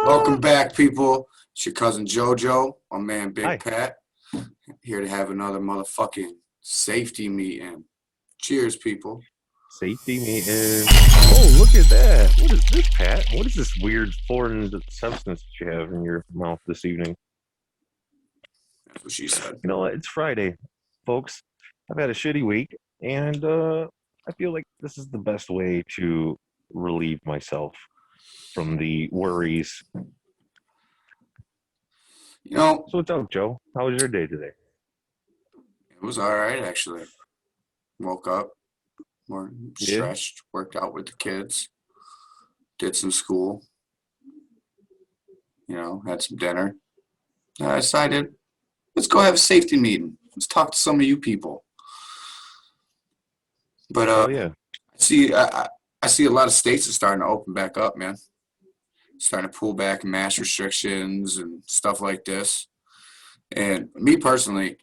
Welcome back, people. It's your cousin JoJo, my man Big Hi. Pat, here to have another motherfucking safety meeting. Cheers, people. Safety meeting. Oh, look at that. What is this, Pat? What is this weird foreign substance that you have in your mouth this evening? That's what she said. You know what? It's Friday, folks. I've had a shitty week, and I feel like this is the best way to relieve myself from the worries. You know, So what's up, Joe? How was your day today? it was all right, actually. Woke up, more Yeah? stretched, worked out with the kids, did some school, had some dinner. I decided, let's go have a safety meeting. Let's talk to some of you people. But Hell yeah. I see a lot of states are starting to open back up, man. Starting to pull back mask restrictions and stuff like this. And me personally,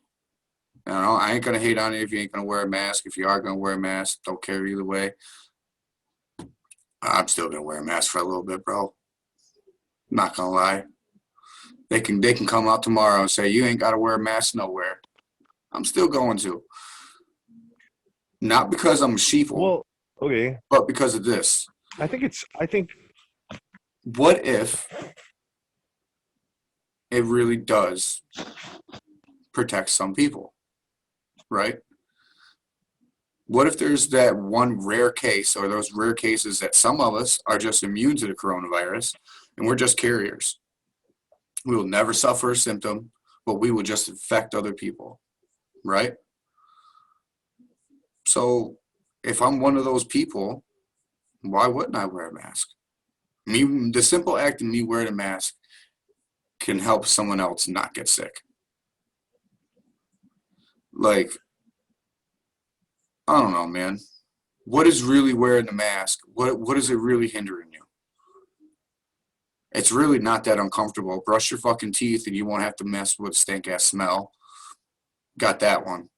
I ain't gonna hate on you if you ain't gonna wear a mask. If you are gonna wear a mask, don't care either way. I'm still gonna wear a mask for a little bit, bro. Not gonna lie. They can come out tomorrow and say you ain't gotta wear a mask nowhere. I'm still going to. Not because I'm a sheeple, Well, okay. but because of this. I think What if it really does protect some people, right? What if there's that one rare case or those rare cases that some of us are just immune to the coronavirus and we're just carriers? We will never suffer a symptom, but we will just infect other people, right? So if I'm one of those people, why wouldn't I wear a mask? Me, the simple act of me wearing a mask can help someone else not get sick. Like, I don't know, man. What is really wearing the mask? What is it really hindering you? It's really not that uncomfortable. Brush your fucking teeth and you won't have to mess with stink ass smell. Got that one.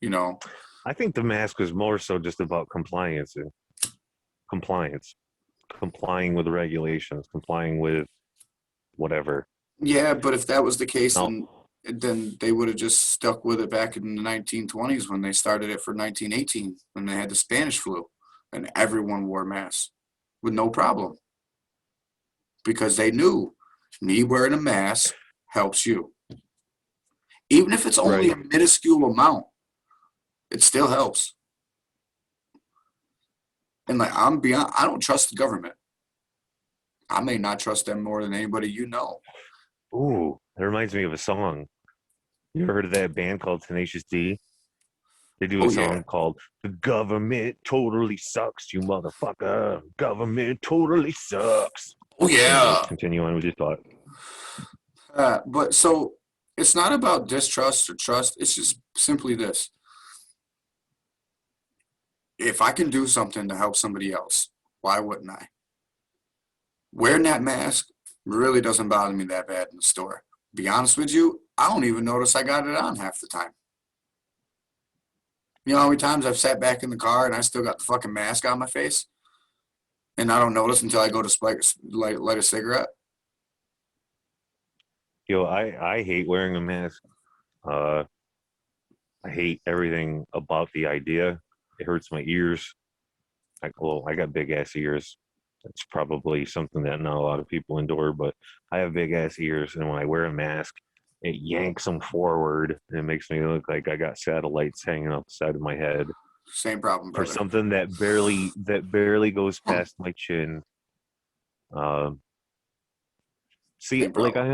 You know. I think the mask was more so just about compliance, complying with regulations, complying with whatever. Yeah, but if that was the case, Now, then they would have just stuck with it back in the 1920s when they started it for 1918 when they had the Spanish flu and everyone wore masks with no problem because they knew me wearing a mask helps you. Even if it's only right. a minuscule amount, it still helps. And like I'm beyond, I don't trust the government. I may not trust them more than anybody you know. Ooh, that reminds me of a song. You ever heard of that band called Tenacious D? They do a Oh yeah, song called "The Government Totally Sucks, You Motherfucker." Government totally sucks. oh Anyway, yeah. continue on with your thought. But so it's not about distrust or trust. It's just simply this: if I can do something to help somebody else, why wouldn't I? Wearing that mask really doesn't bother me that bad in the store. Be honest with you, I don't even notice I got it on half the time. You know how many times I've sat back in the car and I still got the fucking mask on my face, and I don't notice until I go to light a cigarette. Yo, I hate wearing a mask. Uh, I hate everything about the idea. It hurts my ears. I got big ass ears. It's probably something that not a lot of people endure, but I have big ass ears, and when I wear a mask, it yanks them forward, and it makes me look like I got satellites hanging off the side of my head Same problem, for brother. something that barely goes past my chin. Uh, See, Same like problem.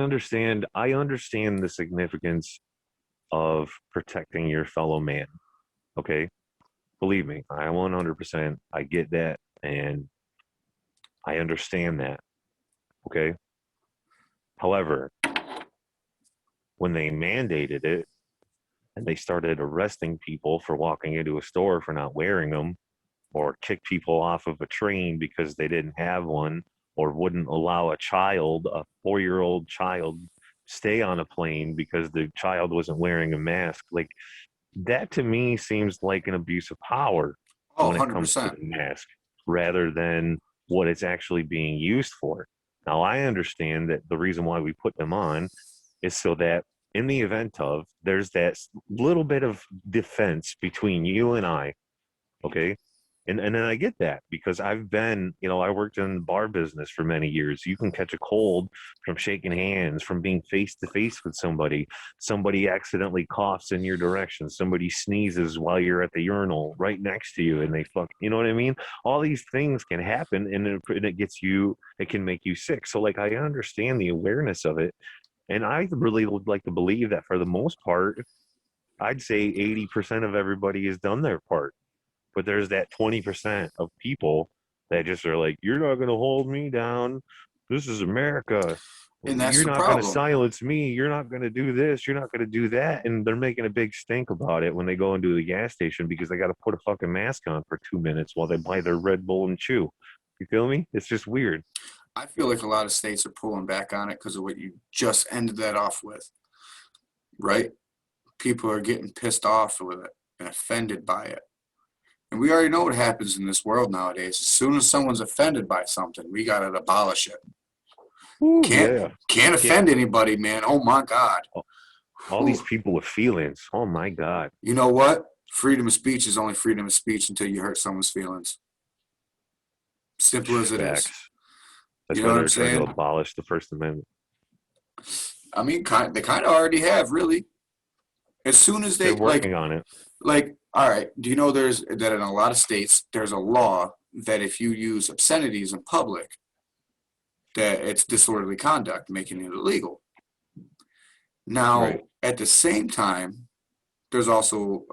I understand the significance of protecting your fellow man. Okay, believe me, I 100%. I get that, and I understand that. Okay. However, when they mandated it and they started arresting people for walking into a store for not wearing them, or kick people off of a train because they didn't have one, or wouldn't allow a 4-year-old child, stay on a plane because the child wasn't wearing a mask. Like that to me seems like an abuse of power Oh, when it comes to 100%. the mask rather than what it's actually being used for. Now, I understand that the reason why we put them on is so that in the event of there's that little bit of defense between you and I, okay? And then I get that because I've been, I worked in the bar business for many years. You can catch a cold from shaking hands, from being face to face with somebody. Somebody accidentally coughs in your direction. Somebody sneezes while you're at the urinal right next to you, and they you know what I mean? All these things can happen, and it gets you. It can make you sick. So, like, I understand the awareness of it, and I really would like to believe that for the most part, I'd say 80% of everybody has done their part, but there's that 20% of people that just are like, you're not going to hold me down. This is America. And that's You're the not going to problem. silence me. You're not going to do this. You're not going to do that. And they're making a big stink about it when they go into the gas station because they got to put a fucking mask on for 2 minutes while they buy their Red Bull and chew. You feel me? It's just weird. I feel like a lot of states are pulling back on it because of what you just ended that off with, right? People are getting pissed off with it and offended by it. And we already know what happens in this world nowadays. As soon as someone's offended by something, we gotta abolish it. Ooh, Can't yeah. can't Can't, offend anybody, man. Oh my God. all these Whew. people with feelings. Oh my God. You know what? Freedom of speech is only freedom of speech until you hurt someone's feelings. Simple as it is. Facts. You That's know why what I'm they're trying to saying? abolish the First Amendment. I mean, they kind of already have, really. As soon as They're they working on it. all right. Do you know there's that in a lot of states there's a law that if you use obscenities in public, that it's disorderly conduct, making it illegal. Right. Now, at the same time, there's also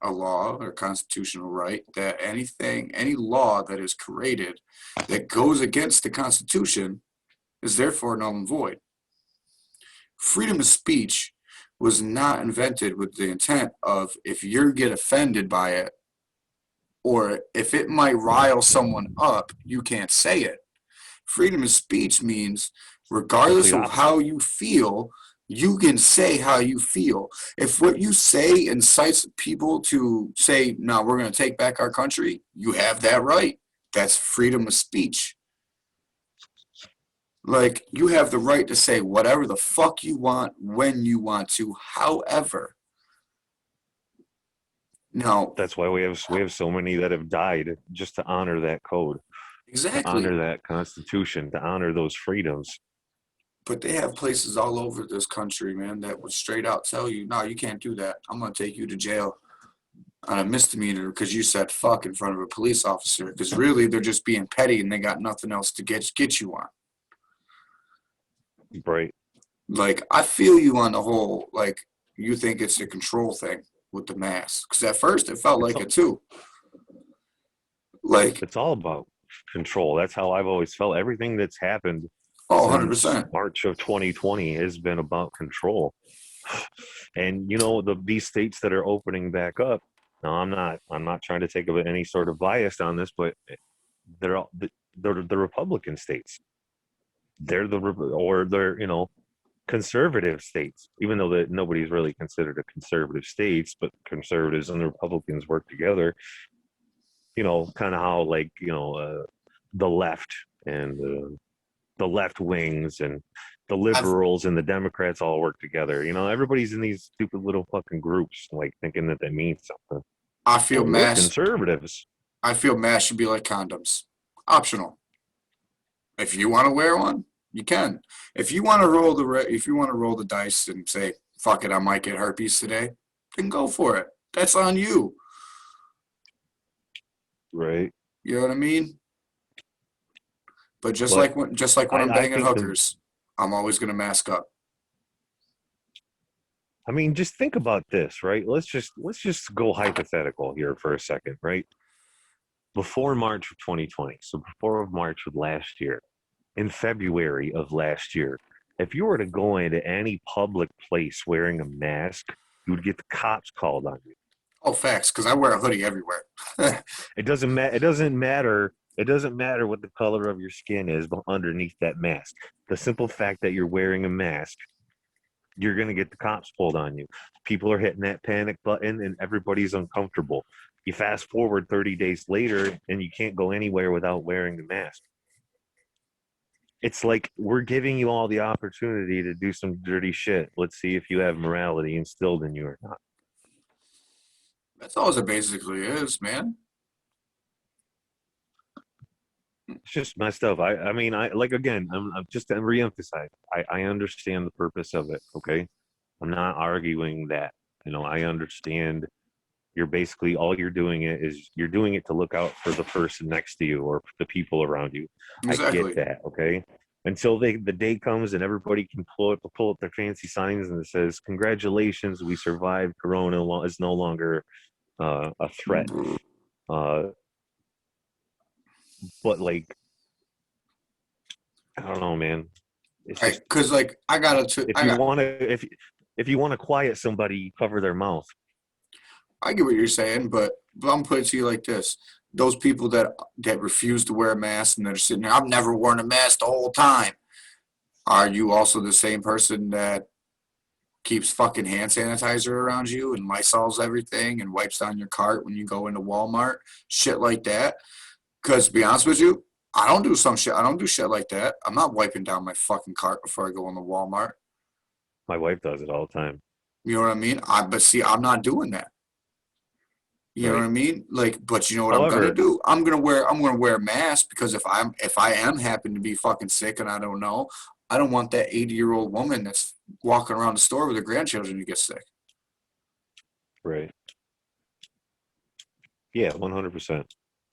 a law or constitutional right that any law that is created that goes against the Constitution is therefore null and void. Freedom of speech was not invented with the intent of if you get offended by it or if it might rile someone up, you can't say it. Freedom of speech means regardless Complete of opposite. how you feel, you can say how you feel. If what you say incites people to say, no, we're going to take back our country, you have that right. That's freedom of speech. Like, you have the right to say whatever the fuck you want when you want to. However, now, That's why we have so many that have died just to honor that code, to exactly. honor that constitution, to honor those freedoms. But they have places all over this country, man, that would straight out tell you, no, you can't do that. I'm going to take you to jail on a misdemeanor because you said fuck in front of a police officer. Because really, they're just being petty and they got nothing else to get you on. Right. Like, I feel you on the whole. Like, you think it's a control thing with the mask. Because at first, it felt It's like it too. Like, it's all about control. That's how I've always felt. Everything that's happened oh, since 100%. March of 2020 has been about control. And these states that are opening back up. Now, I'm not trying to take any sort of bias on this, but they're all they're the Republican states. They're conservative states, even though that nobody's really considered a conservative states, but conservatives and the Republicans work together. Kind of how the left and the left wings and the I've, liberals and the Democrats all work together. Everybody's in these stupid little fucking groups, like thinking that means something. I feel Well, we're mass. conservatives. I feel masks should be like condoms, optional. If you want to wear one, you can. If you want to roll the dice and say fuck it, I might get herpes today, then go for it. That's on you. Right? You know what I mean? But But just like when I'm I banging think the hookers, I'm always gonna mask up. I mean, just think about this, right? Let's just go hypothetical here for a second, right? Before March of 2020, so before March of last year, in February of last year, if you were to go into any public place wearing a mask, you would get the cops called on you. Oh, facts, because I wear a hoodie everywhere. It doesn't matter. It doesn't matter. It doesn't matter what the color of your skin is underneath that mask. The simple fact that you're wearing a mask, you're going to get the cops pulled on you. People are hitting that panic button and everybody's uncomfortable. You fast forward 30 days later and you can't go anywhere without wearing the mask. It's like we're giving you all the opportunity to do some dirty shit. Let's see if you have morality instilled in you or not. That's all it basically is, man. It's just messed up. I mean, I like again. I'm just to reemphasize. I understand the purpose of it. Okay, I'm not arguing that. I understand. You're basically all you're doing it is you're doing it to look out for the person next to you or the people around you. I get Exactly. that. Okay, until the day comes and everybody can pull up their fancy signs and it says, "Congratulations, we survived. Corona is no longer a threat." Uh, but like, I don't know, man. It's Right, just because like if you want to if you want to quiet somebody, cover their mouth. I get what you're saying, but I'm putting it to you like this: those people that refuse to wear a mask and that are sitting there, I've never worn a mask the whole time. Are you also the same person that keeps fucking hand sanitizer around you and Lysol's everything and wipes down your cart when you go into Walmart, shit like that? Because to be honest with you, I don't do some shit. I don't do shit like that. I'm not wiping down my fucking cart before I go into Walmart. My wife does it all the time. You know what I mean? But see, I'm not doing that. You know what Right. I mean? Like, but you know what I'm gonna However, do? I'm gonna wear a mask because if I am happen to be fucking sick and I don't know, I don't want that 80-year-old woman that's walking around the store with her grandchildren to get sick. right. Yeah, 100%.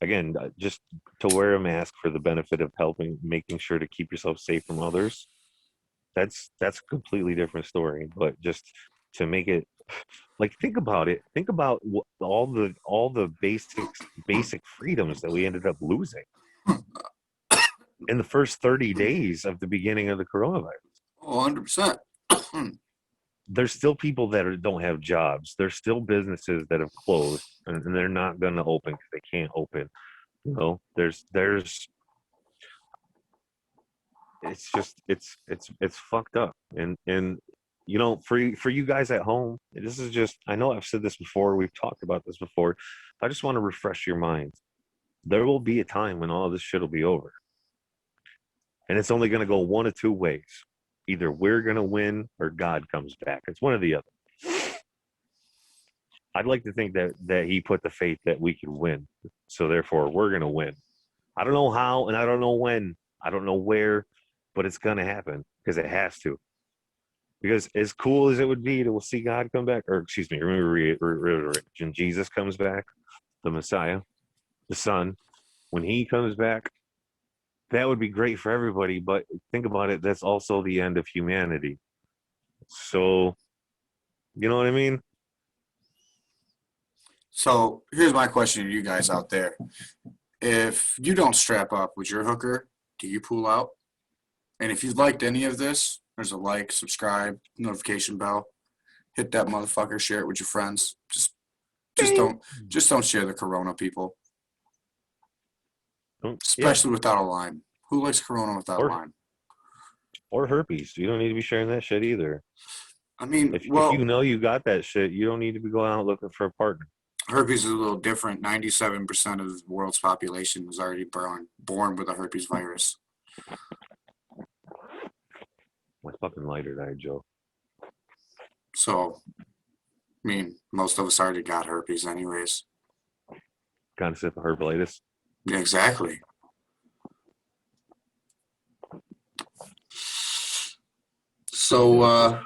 Again, just to wear a mask for the benefit of helping, making sure to keep yourself safe from others. That's a completely different story. But just to make it like, think about it. Think about all the basic freedoms that we ended up losing in the first 30 days of the beginning of the coronavirus. Oh, 100%. There's still people that don't have jobs. There's still businesses that have closed and they're not going to open because they can't open. There's it's just it's fucked up. And for you guys at home, this is just, I know I've said this before, we've talked about this before. I just want to refresh your minds. There will be a time when all this shit will be over. And it's only going to go one of two ways. Either we're going to win or God comes back. It's one or the other. I'd like to think that he put the faith that we could win. So therefore, we're going to win. I don't know how and I don't know when. I don't know where, but it's going to happen because it has to. Because as cool as it would be to see God come back, or excuse me, remember when Jesus comes back, the Messiah, the Son, when he comes back, that would be great for everybody. But think about it, that's also the end of humanity. So, you know what I mean? So here's my question to you guys out there: if you don't strap up with your hooker, do you pull out? And if you've liked any of this, there's a like, subscribe, notification bell. Hit that motherfucker. Share it with your friends. Just Ding. don't just don't share the corona, people. Yeah, Especially without a line. Who likes corona without a or line? or herpes. You don't need to be sharing that shit either. I mean, If you well, know you got that shit, you don't need to be going out looking for a partner. herpes is a little different. 97% of the world's population was already born with a herpes virus. My fucking lighter died, Joe. So, I mean, most of us already got herpes anyways. Kind of sip of herbalitis. Yeah, exactly. So,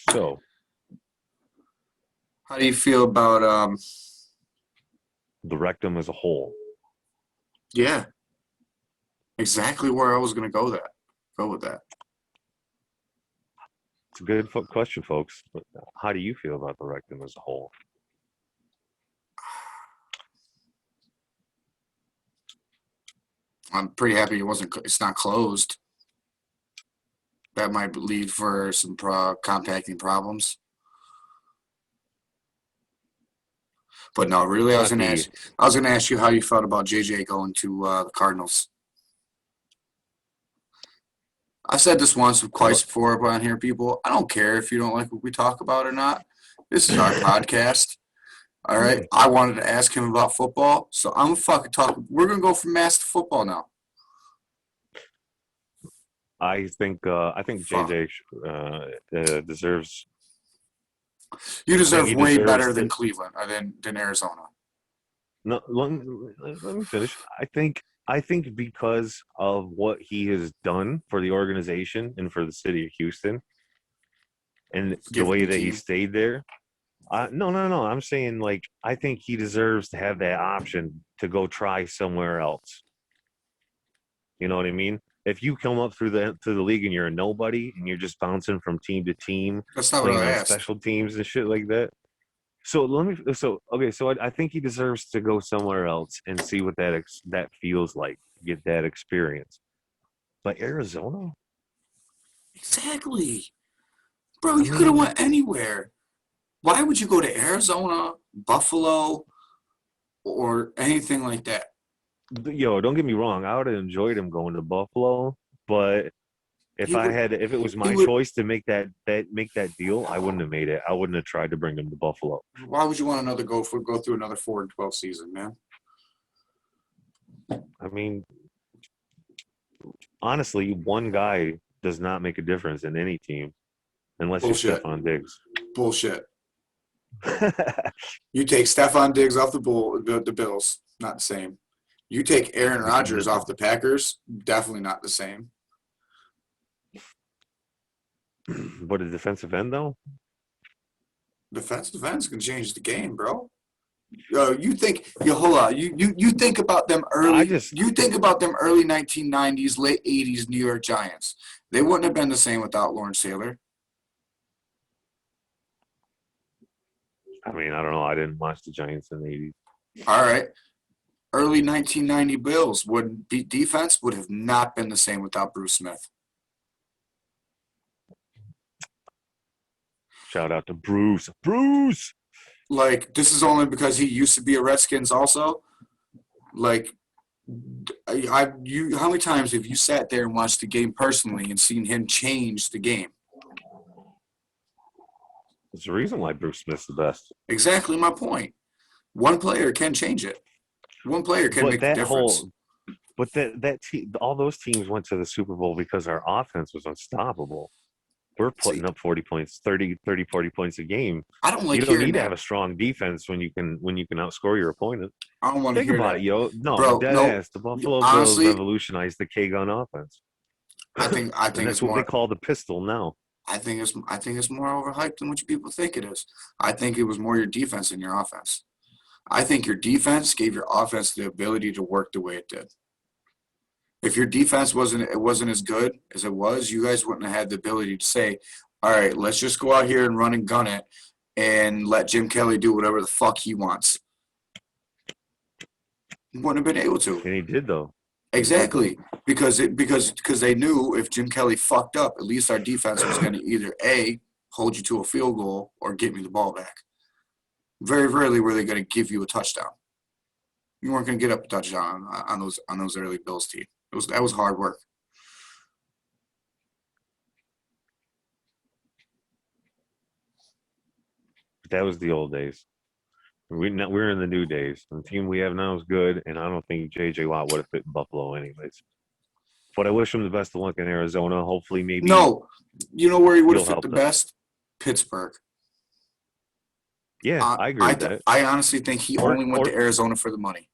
So how do you feel about, the rectum as a whole. yeah, exactly where I was going to go with that. It's a good question, folks. But how do you feel about the rectum as a whole? I'm pretty happy it's not closed. That might lead for some compacting problems. But no, really, It's not the I was gonna ask you how you felt about JJ going to the Cardinals. I've said this once or twice look. before on here, people. I don't care if you don't like what we talk about or not. This is our podcast. All right. Yeah, I wanted to ask him about football, so I'm fucking talking. We're gonna go from mass to football now. I think Fuck. JJ deserves. You I think deserve he way deserves better than to. Cleveland than Arizona. No, let me finish. I think because of what he has done for the organization and for the city of Houston, and the Give him way the that he team. stayed there. No, no, no. I'm saying like I think he deserves to have that option to go try somewhere else. You know what I mean? If you come up through the league and you're a nobody and you're just bouncing from team to team, That's not what playing I on asked. special teams and shit like that. So let me. So okay. So I think he deserves to go somewhere else and see what that feels like. Get that experience. But Arizona, Exactly. Bro, I you could have mean, went anywhere. Why would you go to Arizona, Buffalo, or anything like that? yo, don't get me wrong. I would have enjoyed him going to Buffalo, but He would if it was he my would choice to make that deal, I wouldn't have made it. I wouldn't have tried to bring him to Buffalo. why would you want another go through another 4-12 season, man? I mean, honestly, one guy does not make a difference in any team unless you're Bullshit. Stephon Diggs. Bullshit. You take Stephon Diggs off the Bills, not the same. You take Aaron Rodgers off the Packers, definitely not the same. But a defensive end though, Defensive ends can change the game, bro. You think you hold on. You think about them I early. just You think about them early 1990s, late 80s New York Giants. They wouldn't have been the same without Lawrence Taylor. I mean, I don't know. I didn't watch the Giants in the '80s. All right, early 1990 Bills would be defense would have not been the same without Bruce Smith. Shout out to Bruce. Bruce. Like this is only because he used to be a Redskins also. Like how many times have you sat there and watched the game personally and seen him change the game? There's a reason why Bruce Smith's the best. Exactly my point. One player can change it. One player can But make the that difference. whole, but all those teams went to the Super Bowl because our offense was unstoppable. We're See, putting up 40 points, 40 points a game. I don't like You don't hearing need to have that. a strong defense when you can outscore your opponent. I don't want to Think hear about it, that, yo. No, bro. dead No, ass. The Buffalo Bills honestly, revolutionized the K-gun offense. I And think that's it's what they more. call the pistol now. I think it's more overhyped than what you people think it is. I think it was more your defense than your offense. I think your defense gave your offense the ability to work the way it did. If your defense wasn't as good as it was, you guys wouldn't have had the ability to say, "All right, let's just go out here and run and gun it, and let Jim Kelly do whatever the fuck he wants." You wouldn't have been able to. And he did, though. He did, though. Exactly, because they knew if Jim Kelly fucked up, at least our defense was going to either A, hold you to a field goal or get me the ball back. Very rarely were they going to give you a touchdown. You weren't going to get up a touchdown on those early Bills team. That was hard work. But that was the old days. We're in the new days. And the team we have now is good, and I don't think J.J. Watt would have fit in Buffalo anyways. But I wish him the best of luck in Arizona. Hopefully, maybe No, you know where he would have he'll fit the help them. best? Pittsburgh. Yeah, I agree with that. I honestly think he Or only went or to Arizona for the money.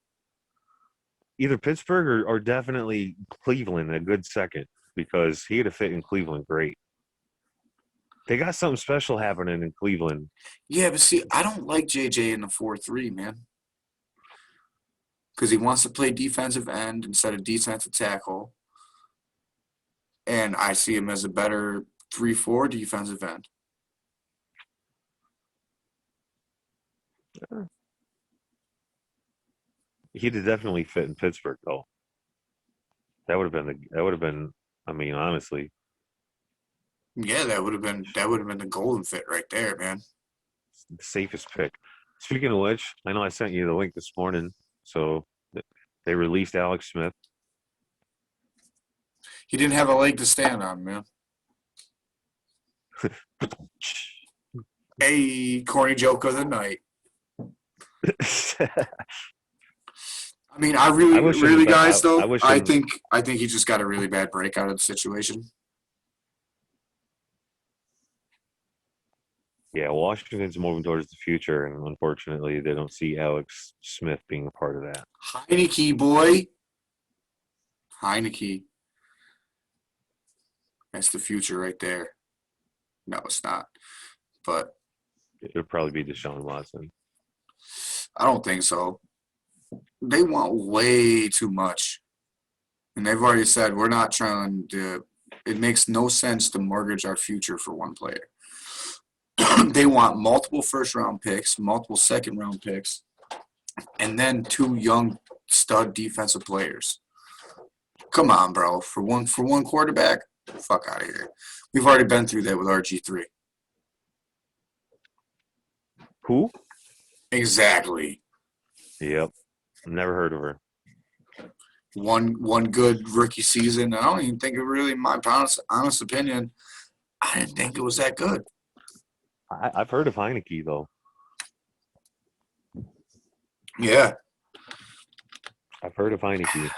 either Pittsburgh or definitely Cleveland a good second because he'd have fit in Cleveland great. They got something special happening in Cleveland. Yeah, but see, I don't like JJ in the 4-3, man, because he wants to play defensive end instead of defensive tackle. And I see him as a better 3-4 defensive end. He'd have definitely fit in Pittsburgh though. That would have been. I mean, honestly, Yeah, that would have been the golden fit right there, man. the safest pick. Speaking of which, I know I sent you the link this morning. So they released Alex Smith. He didn't have a leg to stand on, man. Hey, corny joke of the night. I mean, I wish him the really, best. guys, I though, wish him. I think he just got a really bad break out of the situation. Yeah, Washington's moving towards the future, and unfortunately, they don't see Alex Smith being a part of that. Heineke, boy. Heineke. That's the future right there. No, it's not. But It would probably be Deshaun Watson. I don't think so. They want way too much. And they've already said we're not trying to. It makes no sense to mortgage our future for one player. They want multiple first round picks, multiple second round picks, and then two young stud defensive players. Come on, bro. For one quarterback, fuck out of here. We've already been through that with RG3. Who? Exactly. Yep. Never heard of her. One good rookie season. I don't even think it really, in my honest opinion, I didn't think it was that good. I've heard of Heineke though. Yeah. I've heard of Heineke.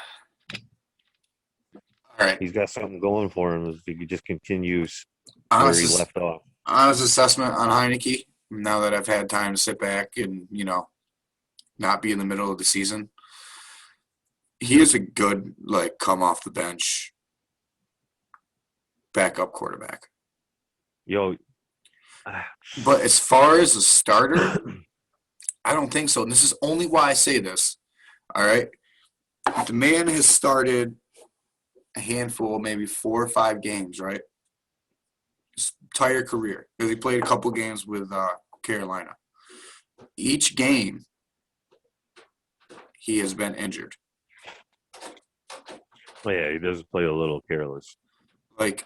All right. He's got something going for him if he just continues where he Honest, left off. honest assessment on Heineke. Now that I've had time to sit back and not be in the middle of the season, he is a good come off the bench backup quarterback. Yo, But as far as a starter, I don't think so. And this is only why I say this. All right. The man has started a handful, maybe 4 or 5 games, right? His entire career. Because he played a couple games with Carolina. Each game, he has been injured. well, yeah, he does play a little careless. Like,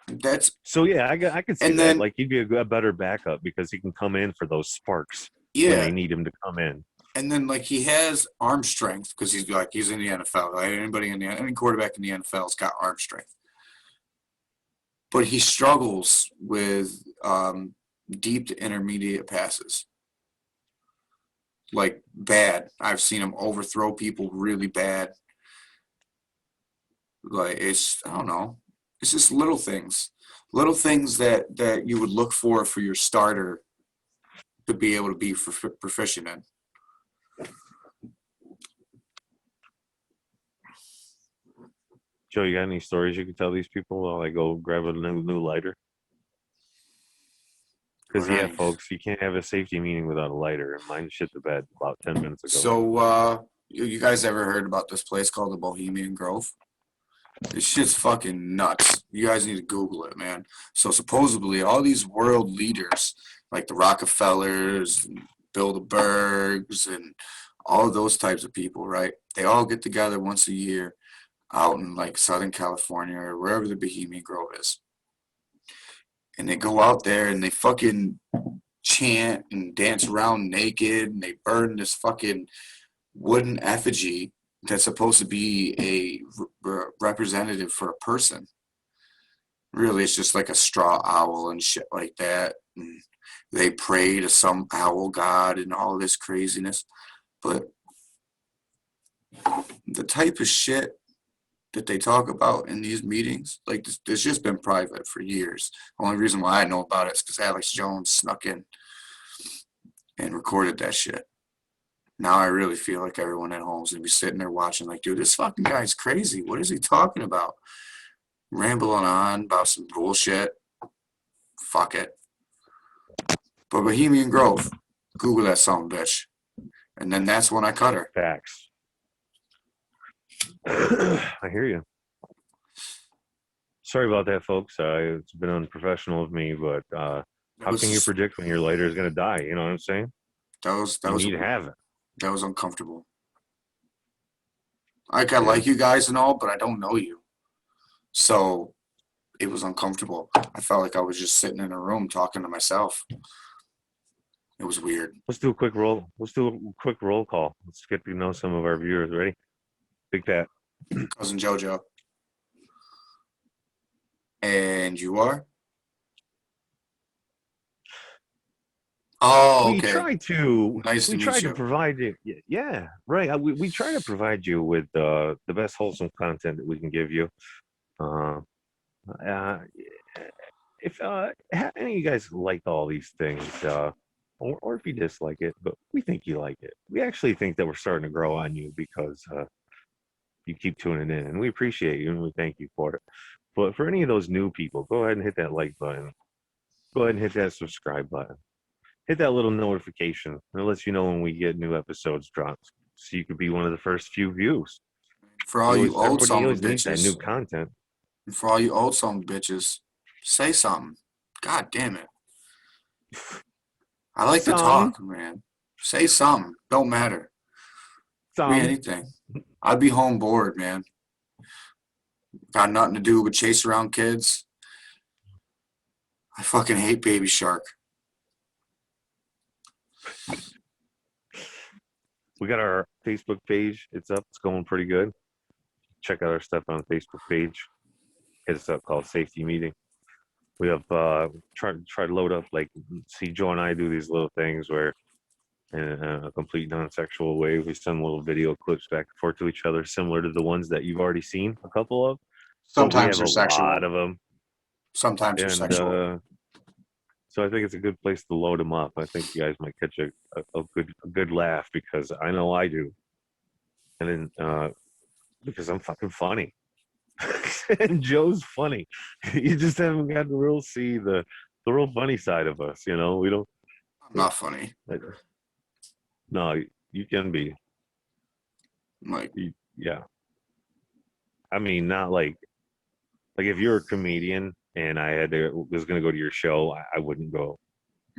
that's. So yeah, I could see And that. then, Like he'd be a better backup because he can come in for those sparks when yeah. they need him to come in. And then, he has arm strength because he's in the NFL. Right? Any quarterback in the NFL's got arm strength. But he struggles with deep to intermediate passes. Bad. I've seen him overthrow people really bad. I don't know. It's just little things that you would look for your starter to be able to be proficient in. Joe, you got any stories you can tell these people while I go grab a new lighter? Because yeah, Right. folks, you can't have a safety meeting without a lighter. And mine shit the bed about 10 minutes ago. So, you guys ever heard about this place called the Bohemian Grove? This shit's fucking nuts. You guys need to Google it, man. So supposedly all these world leaders, like the Rockefellers, and Bilderbergs, and all those types of people, right? They all get together once a year out in Southern California or wherever the Bohemian Grove is. And they go out there and they fucking chant and dance around naked and they burn this fucking wooden effigy that's supposed to be a representative for a person. Really, it's just like a straw owl and shit like that. And they pray to some owl god and all this craziness. But the type of shit that they talk about in these meetings, this just been private for years. The only reason why I know about it is because Alex Jones snuck in and recorded that shit. Now I really feel like everyone at home is going to be sitting there watching dude, this fucking guy's crazy. What is he talking about? Rambling on about some bullshit. Fuck it. But Bohemian Grove, Google that son bitch. And then that's when I cut her. Facts. I hear you. Sorry about that, folks. It's been unprofessional of me, but how can you predict when your lighter is going to die? You know what I'm saying? You need to have it. That was uncomfortable. I like you guys and all, but I don't know you. So it was uncomfortable. I felt like I was just sitting in a room talking to myself. It was weird. Let's do a quick roll. Let's do a quick roll call. Let's get to know some of our viewers. Ready? Big Pat. Cousin JoJo. And you are? Oh, okay. We try to. Nice to we meet try you. to provide you. Yeah, right. We try to provide you with the best wholesome content that we can give you. if any of you guys like all these things, or if you dislike it, but we think you like it. We actually think that we're starting to grow on you because you keep tuning in, and we appreciate you and we thank you for it. But for any of those new people, go ahead and hit that like button. Go ahead and hit that subscribe button. Hit that little notification. It lets you know when we get new episodes dropped, so you could be one of the first few views. For all you old Everybody son of always a needs that new bitches, content. for all you old son of a bitches, say something. God damn it. I like to Some, talk, man. Say something. Don't matter. Be some. anything. I'd be home bored, man. Got nothing to do but chase around kids. I fucking hate Baby Shark. We got our Facebook page. It's up. It's going pretty good. Check out our stuff on the Facebook page. Hit us up called Safety Meeting. We have tried to load up, like, see Joe and I do these little things where in a complete non-sexual way we send little video clips back and forth to each other, similar to the ones that you've already seen a couple of, but we Sometimes have they're a lot sexual. of them. Sometimes they're And sexual. so I think it's a good place to load them up. I think you guys might catch a good laugh, because I know I do. And then because I'm fucking funny. And Joe's funny. You just haven't got to real see the real funny side of us, you know. We don't. I'm not funny. No, you can be. Like, Yeah. I mean, not like if you're a comedian and was gonna go to your show, I wouldn't go.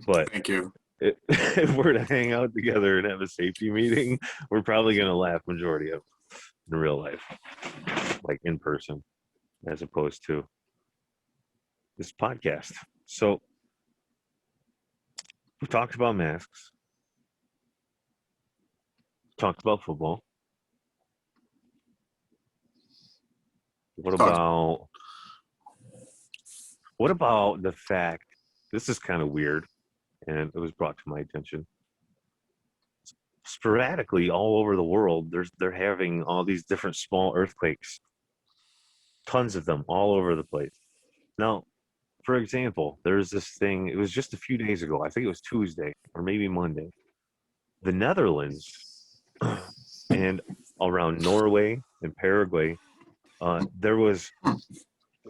But thank you. if we're to hang out together and have a safety meeting, we're probably gonna laugh majority of it in real life, like in person, as opposed to this podcast. So we talked about masks, talked about football. What Talk. about what about the fact, this is kind of weird, and it was brought to my attention. Sporadically all over the world, they're having all these different small earthquakes, tons of them all over the place. Now, for example, there's this thing, it was just a few days ago, I think it was Tuesday or maybe Monday. The Netherlands and around Norway and Paraguay, there was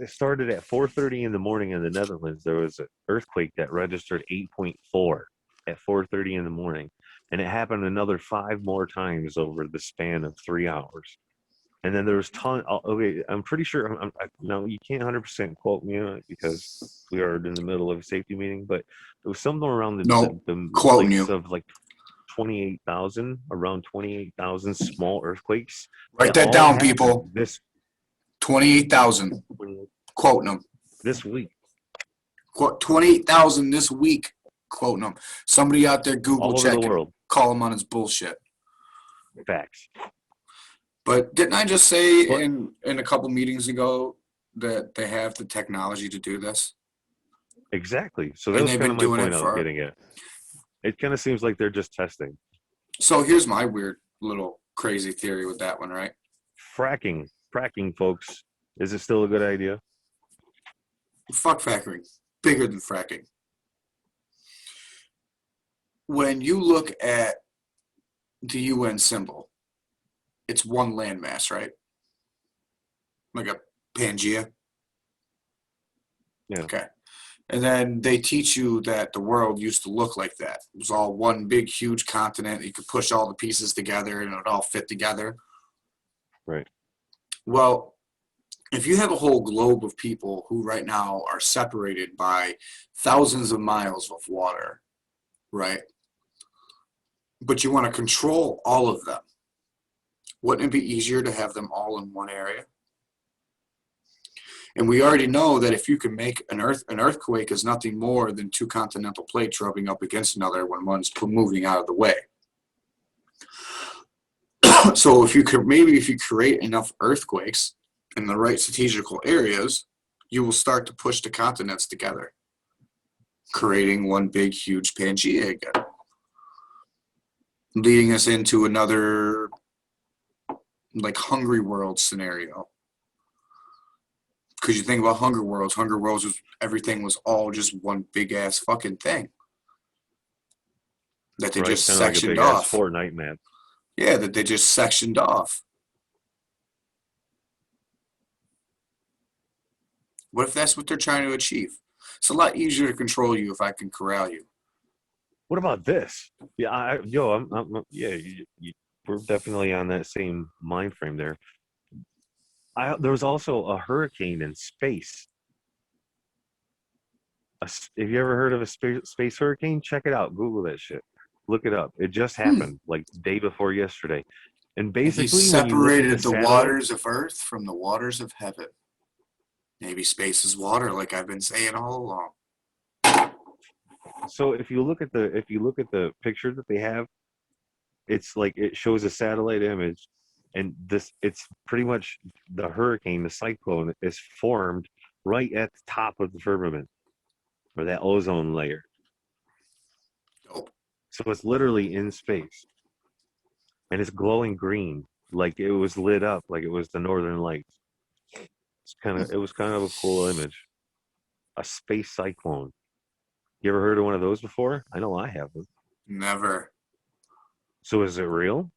it started at 4:30 in the morning in the Netherlands. There was an earthquake that registered 8.4 at 4:30 in the morning, and it happened another 5 more times over the span of 3 hours. And then there was okay, I'm pretty sure. No, you can't 100% quote me on it because we are in the middle of a safety meeting. But it was somewhere around No, the quoting place you. of like 28,000, around 28,000 small earthquakes Write that that all down, happened people. 28,000. Quoting them. this week, Quote 28,000 this week. Quoting them. Somebody out there Google all over the check it. world. Call him on his bullshit. Facts. But didn't I just say But in a couple meetings ago that they have the technology to do this? exactly. So that And was they've kind been of my doing point it I was for. getting at. It kind of seems like they're just testing. So here's my weird little crazy theory with that one, right? Fracking, folks. Is it still a good idea? Fuck fracking. Bigger than fracking. When you look at the UN symbol, it's one landmass, right? Like a Pangea. Yeah. Okay. And then they teach you that the world used to look like that. It was all one big, huge continent. You could push all the pieces together and it would all fit together. Right. Well, if you have a whole globe of people who right now are separated by thousands of miles of water, right? But you want to control all of them, wouldn't it be easier to have them all in one area? And we already know that if you can make an earthquake is nothing more than two continental plates rubbing up against another when one's moving out of the way. So if you create enough earthquakes in the right strategical areas, you will start to push the continents together, creating one big, huge Pangea again, leading us into another like Hungry World scenario. Because you think about Hunger Worlds. Hunger Worlds was everything was all just one big ass fucking thing that they Right? just Kind of like a sectioned big ass off. Fortnite map. Yeah, that they just sectioned off. What if that's what they're trying to achieve? It's a lot easier to control you if I can corral you. What about this? Yeah, yeah, we're definitely on that same mind frame there. There was also a hurricane in space. Have you ever heard of a space hurricane? Check it out. Google that shit. Look it up. It just Hmm. happened like day before yesterday. And And he basically, when you look at the separated the satellite, waters of earth from the waters of heaven. Maybe space is water, like I've been saying all along. so if you look at the picture that they have, it's like it shows a satellite image, and it's pretty much the hurricane, the cyclone is formed right at the top of the firmament or that ozone layer. Dope. So it's literally in space, and it's glowing green, like it was lit up, like it was the northern lights. It was kind of a cool image. A space cyclone. You ever heard of one of those before? I know I haven't. Never. So is it real?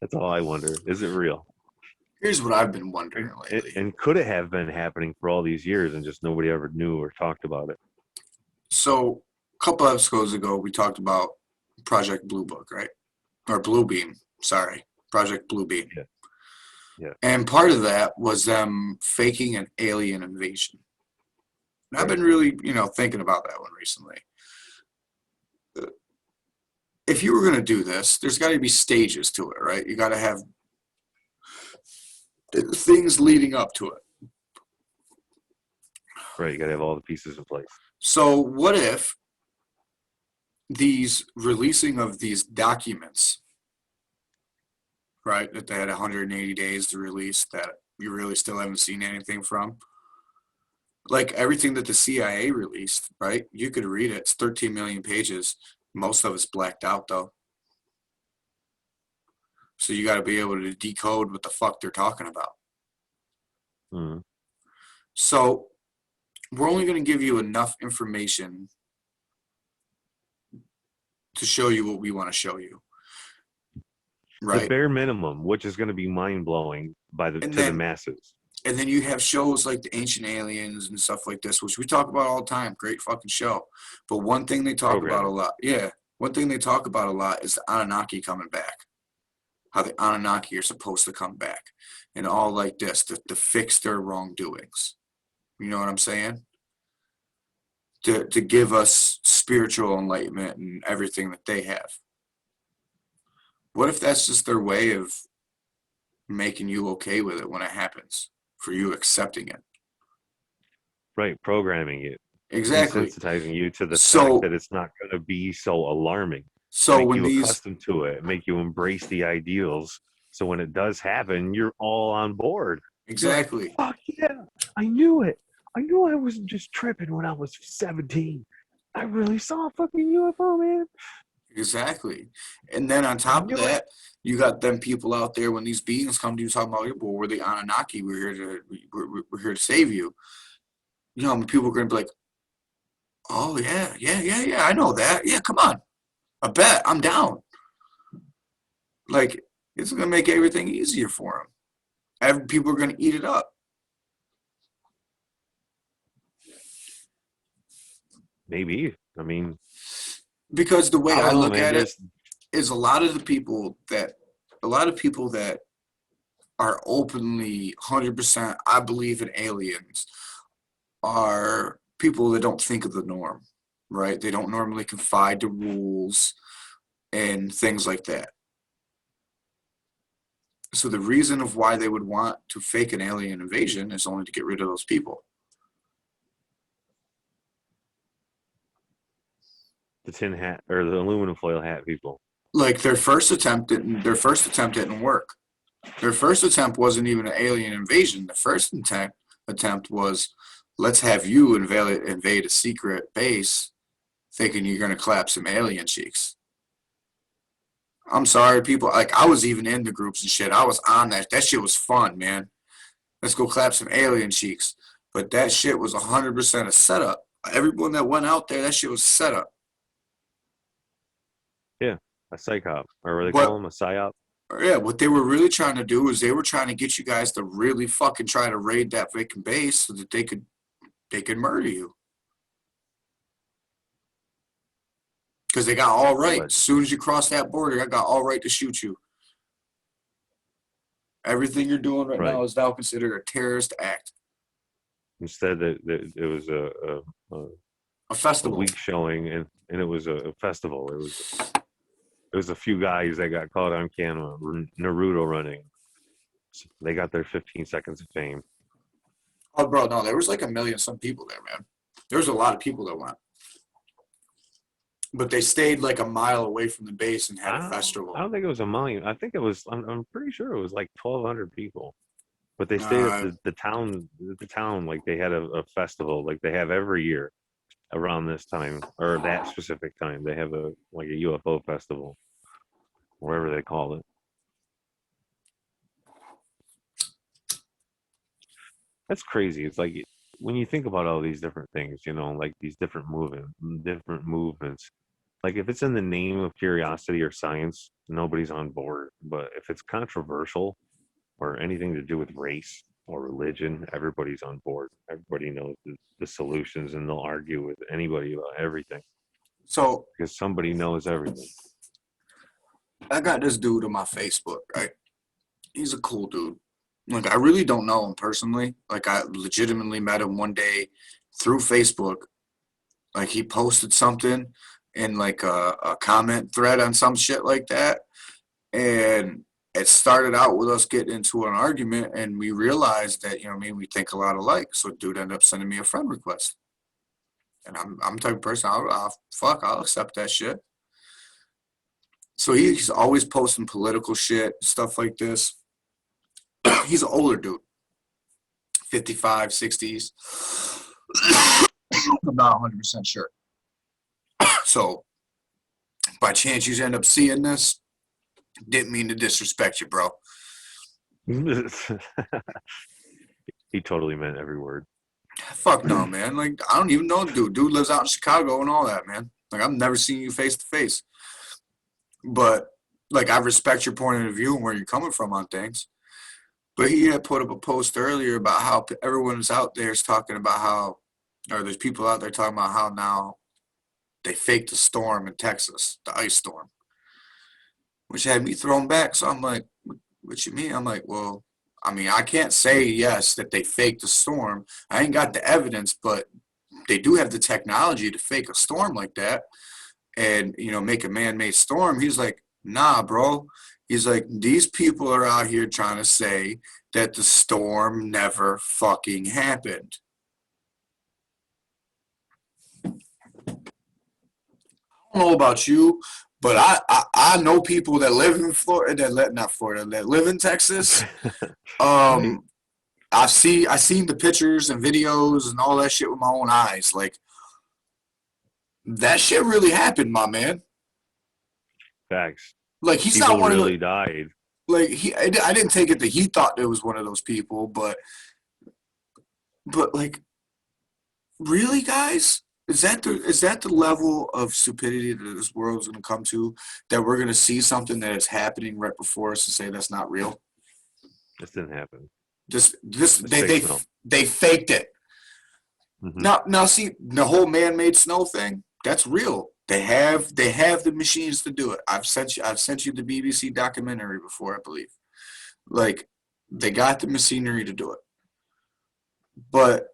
That's all I wonder. Is it real? Here's what I've been wondering lately. And could it have been happening for all these years and just nobody ever knew or talked about it? So, a couple episodes ago, we talked about Project Blue Book, right? Or Blue Beam. Sorry. Project Blue Beam. Yeah. Yeah. And part of that was them faking an alien invasion. And I've Right. been really, thinking about that one recently. If you were going to do this, there's got to be stages to it, right? You got to have things leading up to it. Right. You got to have all the pieces in place. So, what if these releasing of these documents, right, that they had 180 days to release that you really still haven't seen anything from? Like everything that the CIA released, right? You could read it. It's 13 million pages. Most of it's blacked out, though. So you got to be able to decode what the fuck they're talking about. Mm. So we're only going to give you enough information to show you what we want to show you, The right? bare minimum, which is going to be mind blowing And to the then masses. and then you have shows like the Ancient Aliens and stuff like this, which we talk about all the time. Great fucking show. But one thing they talk about a Programming. lot, yeah, one thing they talk about a lot is the Anunnaki coming back. How the Anunnaki are supposed to come back, and all like this to fix their wrongdoings. You know what I'm saying? To give us spiritual enlightenment and everything that they have. What if that's just their way of making you okay with it when it happens, for you accepting it? Right. Programming it, Exactly. desensitizing you to the fact So that it's not going to be so alarming, so make when you these accustomed to it, make you embrace the ideals. So when it does happen, you're all on board. You're like, exactly fuck yeah, I knew it. I knew I wasn't just tripping when I was 17. I really saw a fucking UFO, man. exactly, and then on I top of knew it. that, you got them people out there when these beings come to you talking about, well, we're the Anunnaki, we're here to save you. You know, people are gonna be like, oh yeah, yeah, yeah, yeah, I know that. Yeah, come on, I bet I'm down. Like it's gonna make everything easier for them. People are gonna eat it up. Maybe. I mean, Because the way I I don't know, look man. at it Just is a lot of people that are openly 100% I believe in aliens are people that don't think of the norm, right? They don't normally confide to rules and things like that. So the reason of why they would want to fake an alien invasion is only to get rid of those people. the tin hat or the aluminum foil hat people. Like their first attempt didn't work. Their first attempt wasn't even an alien invasion. The first attempt was, let's have you invade a secret base thinking you're going to clap some alien cheeks. I'm sorry, people. Like I was even in the groups and shit. I was on that. That shit was fun, man. Let's go clap some alien cheeks. But that shit was 100% a setup. Everyone that went out there, that shit was set up. Yeah, a psych op, or what they call What them, a psyop. Yeah, what they were really trying to do is they were trying to get you guys to really fucking try to raid that vacant base so that they could murder you. Because they got all right. As Alleged. soon as you cross that border, I got all right to shoot you. Everything you're doing right Right. now is now considered a terrorist act. Instead, that it was A a festival. week showing, and it was a festival. It was a few guys that got caught on camera, Naruto running. They got their 15 seconds of fame. Oh, bro, no, there was like a million some people there, man. There was a lot of people that went. But they stayed like a mile away from the base and had a I festival. don't think it was a million. I think it was. I'm pretty sure it was like 1,200 people. But they stayed at Uh, the town like they had a festival like they have every year around this time or that specific time. They have a like a UFO festival, whatever they call it. That's crazy. It's like when you think about all these different things, like these different movements. Like if it's in the name of curiosity or science, nobody's on board. But if it's controversial or anything to do with race or religion, everybody's on board. Everybody knows the solutions and they'll argue with anybody about everything so because somebody knows everything. I got this dude on my Facebook, right? He's a cool dude. Like I really don't know him personally. Like I legitimately met him one day through Facebook. Like he posted something in like a comment thread on some shit like that, and it started out with us getting into an argument, and we realized that what I mean, we think a lot alike. So dude ended up sending me a friend request, and I'm the type of person I'll accept that shit. So he's always posting political shit, stuff like this. He's an older dude, 55, 60s. I'm not 100% sure. So by chance you end up seeing this, didn't mean to disrespect you, bro. He totally meant every word. Fuck no, man. Like I don't even know the dude. Dude lives out in Chicago and all that, man. Like I've never seen you face to face, but like I respect your point of view and where you're coming from on things. But he had put up a post earlier about how everyone's out there is talking about how, or there's people out there talking about how now they faked the storm in Texas, the ice storm, which had me thrown back. So I'm like, what you mean? I'm like, well, I mean, I can't say yes that they faked the storm. I ain't got the evidence, but they do have the technology to fake a storm like that and make a man-made storm. He's like, nah, bro. He's like, these people are out here trying to say that the storm never fucking happened. I don't know about you, but I know people that live in Florida, not Florida, that live in Texas. Right? Um, I seen the pictures and videos and all that shit with my own eyes. Like that shit really happened, my man. Facts. Like he's not People one of the really died. like I didn't take it that he thought it was one of those people, but like really, guys, is that the level of stupidity that this world is going to come to, that we're going to see something that is happening right before us to say that's not real? This didn't happen. This It's fake snow. they faked it. Hmm. Now see the whole man-made snow thing. That's real. They have the machines to do it. I've sent you the BBC documentary before, I believe. Like they got the machinery to do it, but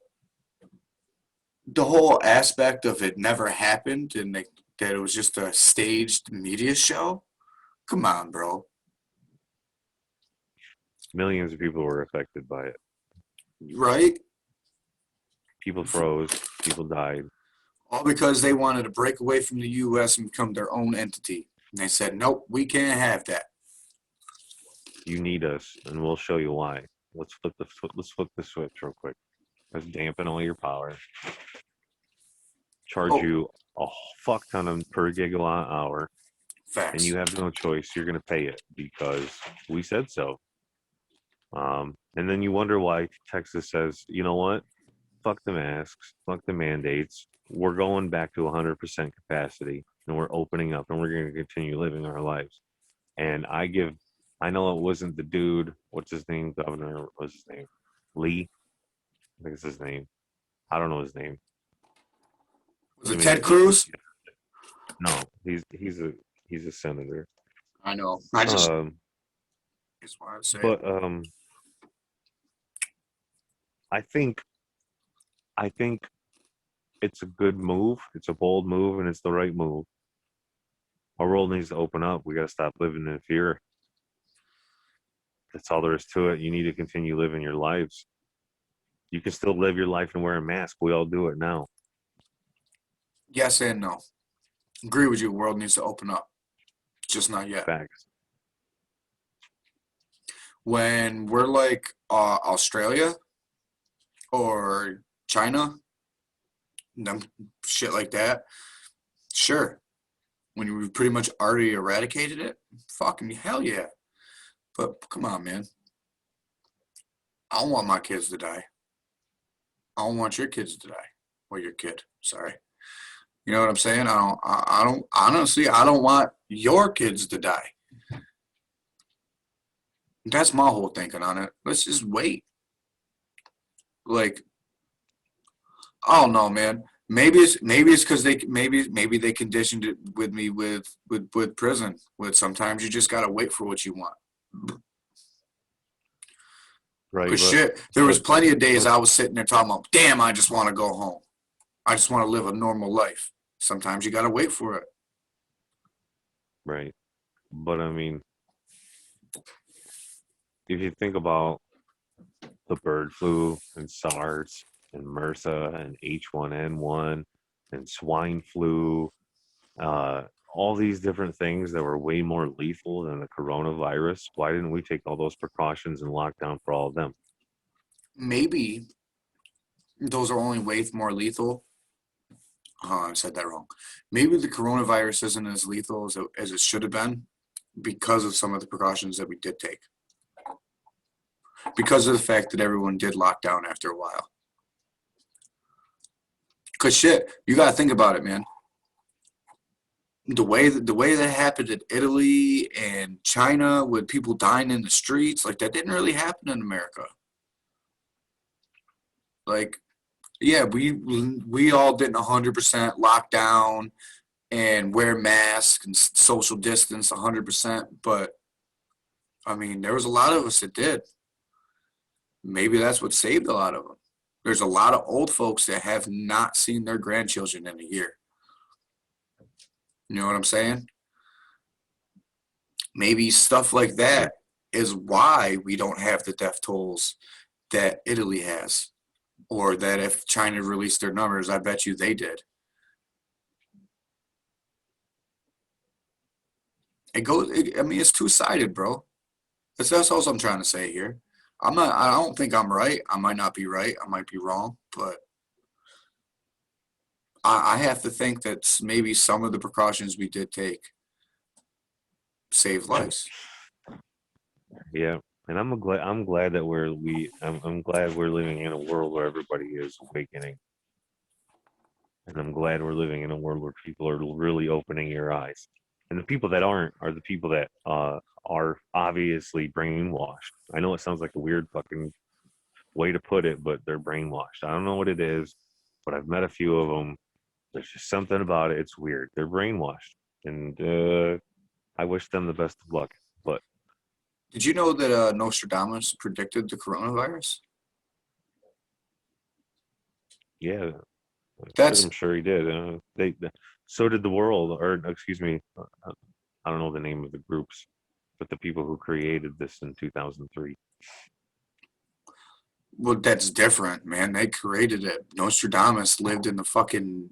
the whole aspect of it never happened and that it was just a staged media show. Come on, bro. Millions of people were affected by it. Right? People froze. People died. All because they wanted to break away from the U.S. and become their own entity. And they said, nope, we can't have that. You need us, and we'll show you why. Let's flip the switch real quick. Let's dampen all your power. Charge Oh, you a fuck ton of per gigawatt hour. and Facts. you have no choice. You're going to pay it because we said so. And then you wonder why Texas says, you know what? Fuck the masks, fuck the mandates. We're going back to 100% capacity, and we're opening up, and we're going to continue living our lives. And I know it wasn't the dude. What's his name? Governor. What's his name? Lee. I think it's his name. I don't know his name. Was I it mean, Ted Cruz? no, he's a senator. I know. I Um, just want to say it. but I think I think it's a good move. It's a bold move, and it's the right move. Our world needs to open up. We got to stop living in fear. That's all there is to it. You need to continue living your lives. You can still live your life and wear a mask. We all do it now. Yes and no. Agree with you. World needs to open up. Just not yet. Facts. When we're like Australia or China, them shit like that, sure. When we've pretty much already eradicated it, fucking hell yeah. But come on, man. I don't want my kids to die. I don't want your kids to die. Or your kid. Sorry. You know what I'm saying? I don't honestly I don't want your kids to die. That's my whole thinking on it. Let's just wait. Like, I don't know, man. Maybe it's because maybe they conditioned it with me with prison. With sometimes you just gotta wait for what you want. Right. Cause shit, there was But, plenty of days but I was sitting there talking about, damn, I just want to go home. I just want to live a normal life. Sometimes you gotta wait for it. right. But I mean, if you think about the bird flu and SARS and MRSA and H1N1 and swine flu, all these different things that were way more lethal than the coronavirus, why didn't we take all those precautions and lock down for all of them? Maybe those are only way more lethal. Oh, I said that wrong. Maybe the coronavirus isn't as lethal as it should have been because of some of the precautions that we did take. Because of the fact that everyone did lock down after a while. Cause shit, you gotta think about it, man. The way that happened in Italy and China with people dying in the streets, like that didn't really happen in America. Like, yeah, we all didn't 100% lock down and wear masks and social distance 100%, but I mean, there was a lot of us that did. Maybe that's what saved a lot of them. There's a lot of old folks that have not seen their grandchildren in a year. You know what I'm saying? Maybe stuff like Yeah. that is why we don't have the death tolls that Italy has, or that if China released their numbers, I bet you they did. I mean, it's two-sided, bro. That's all I'm trying to say here. I don't think I'm right. I might not be right. I might be wrong, but I have to think that maybe some of the precautions we did take saved lives. Yeah. And I'm glad that I'm glad we're living in a world where everybody is awakening. And I'm glad we're living in a world where people are really opening your eyes. And the people that aren't are the people that are obviously brainwashed. I know it sounds like a weird fucking way to put it, but they're brainwashed. I don't know what it is, but I've met a few of them. There's just something about it. It's weird. They're brainwashed, and I wish them the best of luck. But Did you know that Nostradamus predicted the coronavirus? yeah, That's I'm sure he did. So did the world, or excuse me, I don't know the name of the groups, but the people who created this in 2003. well, that's different, man. They created it. Nostradamus lived in the fucking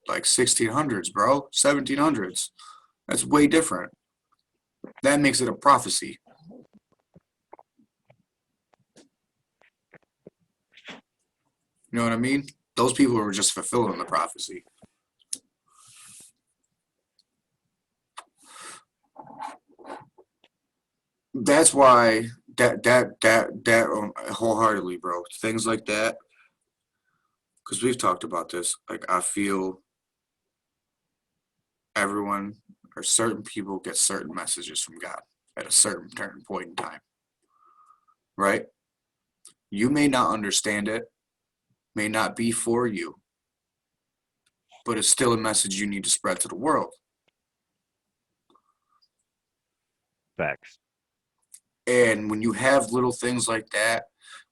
like 1600s, bro, 1700s. That's way different. That makes it a prophecy. You know what I mean? Those people were just fulfilling the prophecy. That's why that wholeheartedly, bro. Things like that, because we've talked about this. Like I feel everyone or certain people get certain messages from God at a certain point in time, right? You may not understand it, may not be for you, but it's still a message you need to spread to the world. Facts. And when you have little things like that,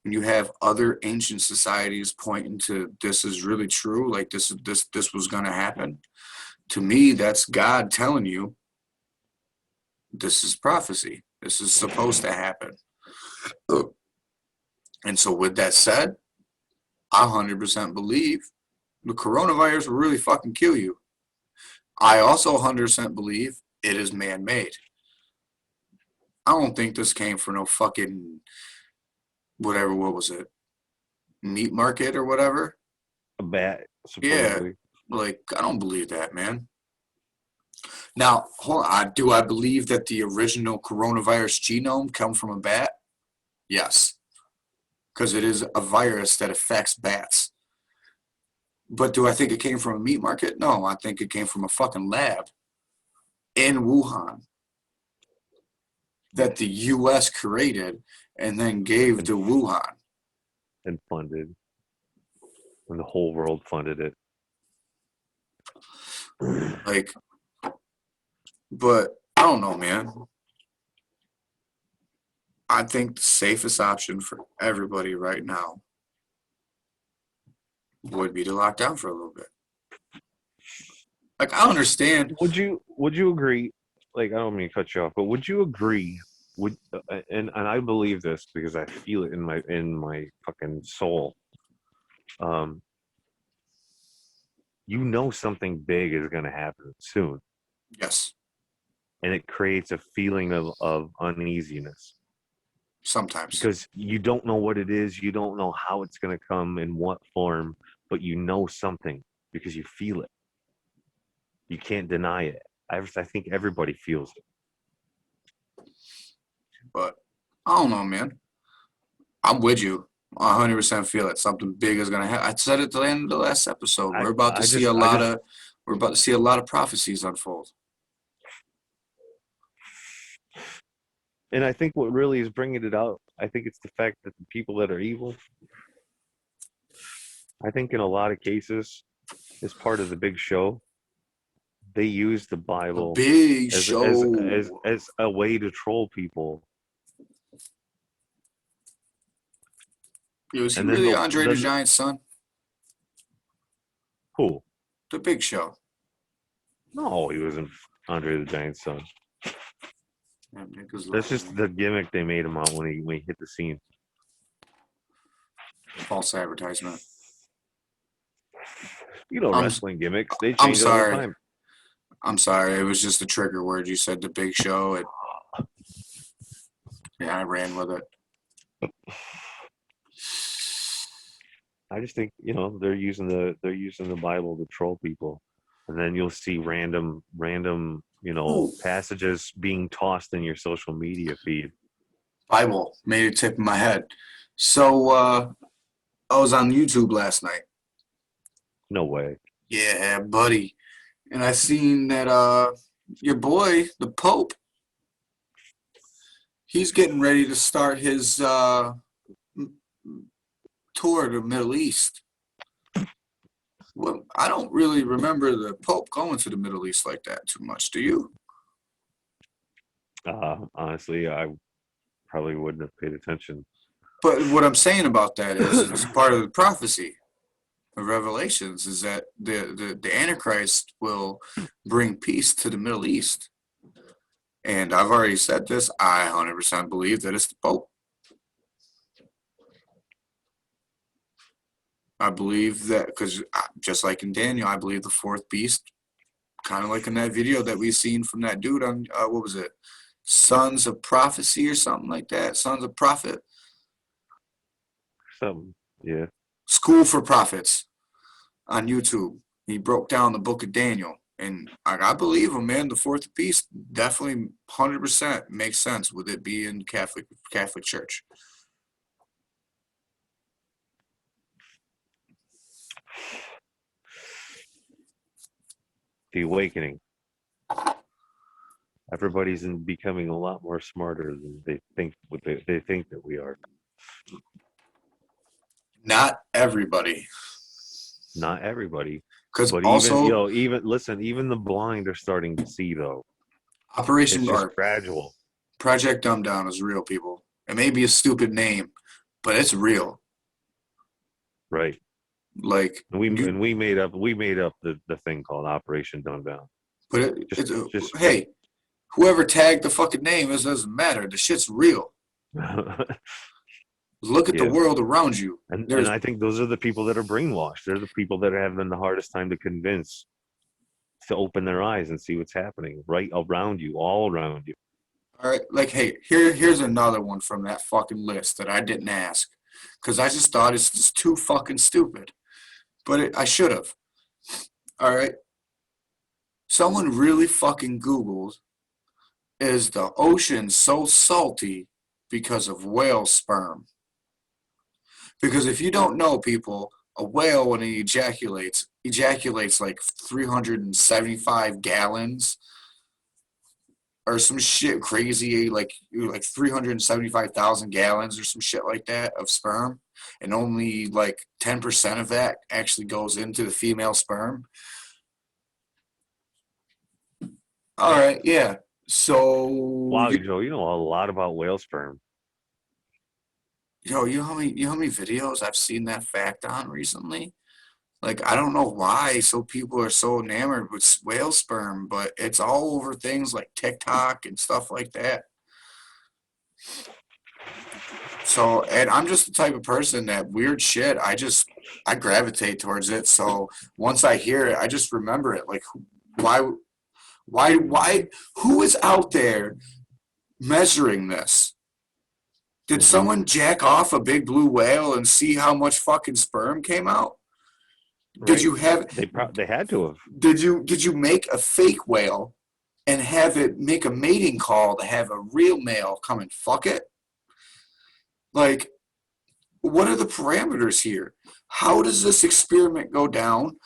when you have other ancient societies pointing to this is really true, like this was gonna happen, to me, that's God telling you this is prophecy. This is supposed to happen. And so with that said, I 100% believe the coronavirus will really fucking kill you. I also 100% believe it is man-made. I don't think this came from no fucking whatever, what was it? Meat market or whatever? A bat, Yeah, supposedly. like I don't believe that, man. Now, hold on. Do I believe that the original coronavirus genome come from a bat? Yes, because it is a virus that affects bats. But do I think it came from a meat market? No, I think it came from a fucking lab in Wuhan that the US created and then gave and to Wuhan. and funded, and the whole world funded it. Like, but I don't know, man. I think the safest option for everybody right now would be to lock down for a little bit. Like, I understand. Would you agree? Like, I don't mean to cut you off, but would you agree? Would and I believe this because I feel it in my fucking soul. Um, you know something big is going to happen soon, Yes, and it creates a feeling of uneasiness sometimes. because you don't know what it is, you don't know how it's going to come in what form, but you know something because you feel it. You can't deny it. I think everybody feels it. But I don't know, man. I'm with you. I 100% feel it. Something big is gonna happen. I said it at the end of the last episode. I I just We're about to see a lot of prophecies unfold. and I think what really is bringing it out, I think it's the fact that the people that are evil, I think in a lot of cases, as part of the big show, they use the A Bible big as show. a way to troll people. Yo, is he And then really Andre the then Giant's son? who? The Big Show. No, he wasn't Andre the Giant's son. That nigga's That's lying, just man. the gimmick they made him out when he hit the scene. False advertisement. You know, I'm wrestling gimmicks, they I'm change it all the sorry. time. I'm sorry. It was just a trigger word. You said the Big Show, and yeah, I ran with it. I just think, they're using the Bible to troll people. And then you'll see random, Ooh, passages being tossed in your social media feed. Bible made a tip in my head. So I was on YouTube last night. No way. Yeah, buddy. And I seen that your boy, the Pope, he's getting ready to start his tour to the Middle East. Well, I don't really remember the Pope going to the Middle East like that too much. Do you? Honestly, I probably wouldn't have paid attention. But what I'm saying about that is it's part of the prophecy of Revelations is that the Antichrist will bring peace to the Middle East. And I've already said this, I 100% believe that it's the Pope. I believe that because just like in Daniel, I believe the fourth beast, kind of like in that video that we seen from that dude on, what was it? Sons of Prophecy or something like that. Sons of Prophet. Something. Yeah. School for Prophets on YouTube. He broke down the book of Daniel. And I believe him, man. The fourth piece definitely 100% makes sense with it being Catholic Church. The awakening. Everybody's becoming a lot more smarter than they think. What they think that we are. Not everybody, Not everybody, because but even also even listen, even the blind are starting to see though. It's Operation just or gradual, Project Dumb Down is real, people. It may be a stupid name, but it's real. right? Like you, And we made up the thing called Operation Dumb Down. but Just hey, whoever tagged the fucking name, it doesn't matter. The shit's real. Look at the yeah. world around you. And There's I think those are the people that are brainwashed. They're the people that are having the hardest time to convince to open their eyes and see what's happening right around you, all around you. all right. Like, hey, here's another one from that fucking list that I didn't ask because I just thought it's just too fucking stupid. But I should have. All right. Someone really fucking Googled, is the ocean so salty because of whale sperm? Because if you don't know, people, a whale when it ejaculates like 375 gallons or some shit crazy, like 375,000 gallons or some shit like that of sperm, and only like 10% of that actually goes into the female sperm. All right, yeah. So Wow, Joe, you know a lot about whale sperm. you know how many videos I've seen that fact on recently? Like, I don't know why so people are so enamored with whale sperm, but it's all over things like TikTok and stuff like that. So, and I'm just the type of person that weird shit, I gravitate towards it. So once I hear it, I just remember it. Like, why, why, who is out there measuring this? Did Hmm. someone jack off a big blue whale and see how much fucking sperm came out? Did Right? you have, They had to have. did you make a fake whale and have it make a mating call to have a real male come and fuck it? Like, what are the parameters here? How does this experiment go down?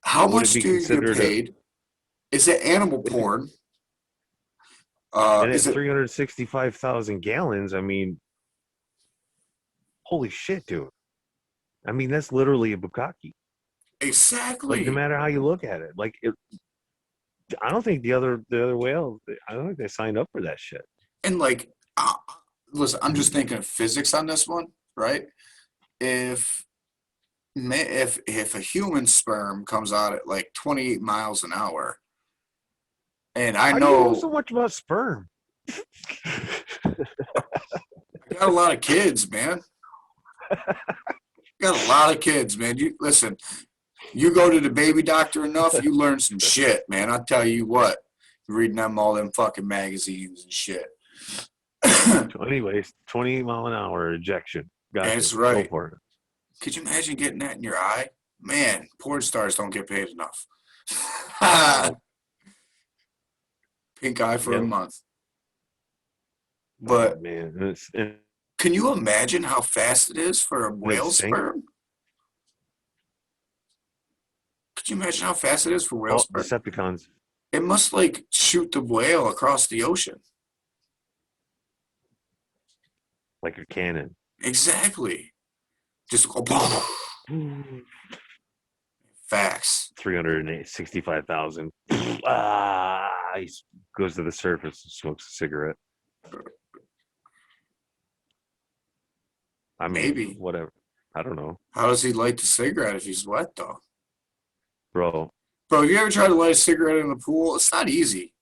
How Would it much be do you get considered a paid? Is it animal if it, porn? and Is at it 365,000 gallons? I mean, holy shit, dude! I mean, that's literally a bukkake. Like, no exactly? matter how you look at it, I don't think the other whales. I don't think they signed up for that shit. And like, listen, I'm just thinking of physics on this one, right? If if a human sperm comes out at like 28 miles an hour, and I How do you know so know much about sperm? I got a lot of kids, man. Got a lot of kids, man. You listen. You go to the baby doctor enough, you learn some shit, man. I'll tell you what. Reading them all them fucking magazines and shit. Anyways, 20 mile an hour ejection. Gotcha. That's Go right. for it. Could you imagine getting that in your eye? Man, porn stars don't get paid enough. Nope. Pink eye for a Yep. month. Oh But man, and can you imagine how fast it is for a it whale stinks. sperm? Could you imagine how fast it is for whale Oh, sperm? Decepticons. It must like shoot the whale across the ocean. Like a cannon. Exactly. Just go facts. 365,000. Ah, he goes to the surface and smokes a cigarette. I mean, Maybe. whatever. I don't know, How does he light the cigarette if he's wet though? bro. Bro, you ever tried to light a cigarette in the pool? It's not easy.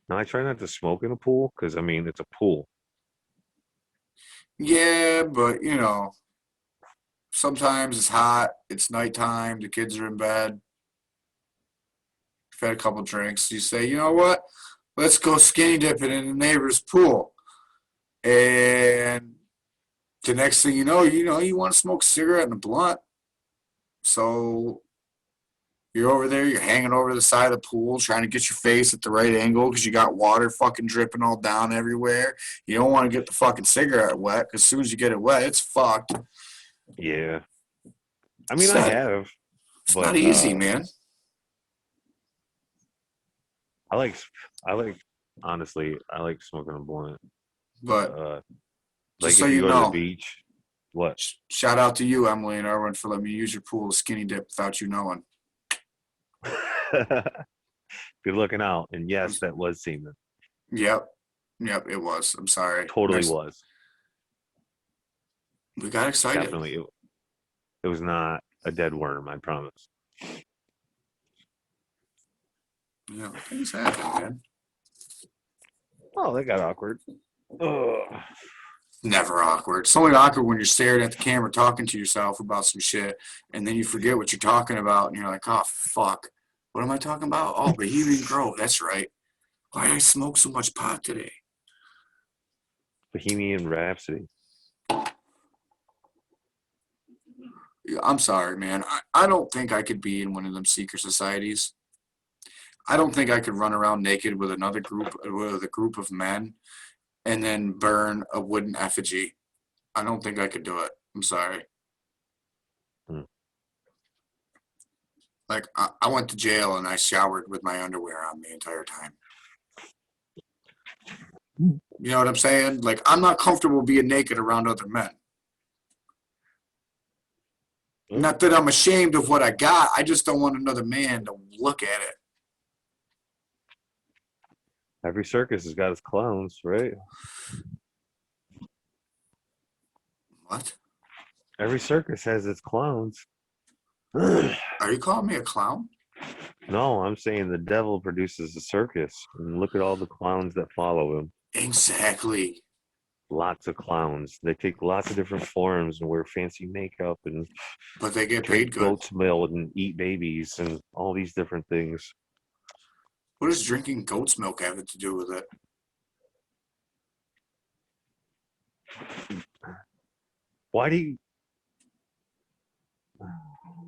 Now I try not to smoke in a pool because I mean it's a pool. Yeah, but sometimes it's hot, it's nighttime, the kids are in bed, you've had a couple drinks, you say, you know what? Let's go skinny dipping in the neighbor's pool. And the next thing you know, you want to smoke a cigarette and a blunt. So You're over there, you're hanging over the side of the pool trying to get your face at the right angle because you got water fucking dripping all down everywhere. You don't want to get the fucking cigarette wet because as soon as you get it wet, it's fucked. Yeah. I mean, It's I not, have, it's not but easy, man. I like, I like, honestly, I like smoking a blunt. But Uh, just like so if you you go to the know, beach, what? shout out to you, Emily and Erwin, for letting me use your pool to skinny dip without you knowing. Good looking out. And yes, that was semen. Yep. Yep, it was. I'm sorry. Totally Next, was. we got excited. Definitely. It was not a dead worm, I promise. Yeah, things happen, man. Oh, that got awkward. Ugh. Never awkward. It's only awkward when you're staring at the camera talking to yourself about some shit, and then you forget what you're talking about, and you're like, oh, fuck. What am I talking about? Oh, Bohemian Grove. That's right. Why did I smoke so much pot today? Bohemian Rhapsody. I'm sorry, man. I don't think I could be in one of them secret societies. I don't think I could run around naked with with a group of men, and then burn a wooden effigy. I don't think I could do it. I'm sorry. Hmm. Like I went to jail and I showered with my underwear on the entire time. You know what I'm saying? Like I'm not comfortable being naked around other men. Hmm. Not that I'm ashamed of what I got. I just don't want another man to look at it. Every circus has got its clowns, right? What? Every circus has its clowns. No, Are you calling me a clown? I'm saying the devil produces a circus, and look at all the clowns that follow him. Exactly. Lots of clowns. They take lots of different forms and wear fancy makeup and But they get paid drink good. goat's milk and eat babies and all these different things. What does drinking goat's milk have to do with it? Why do you?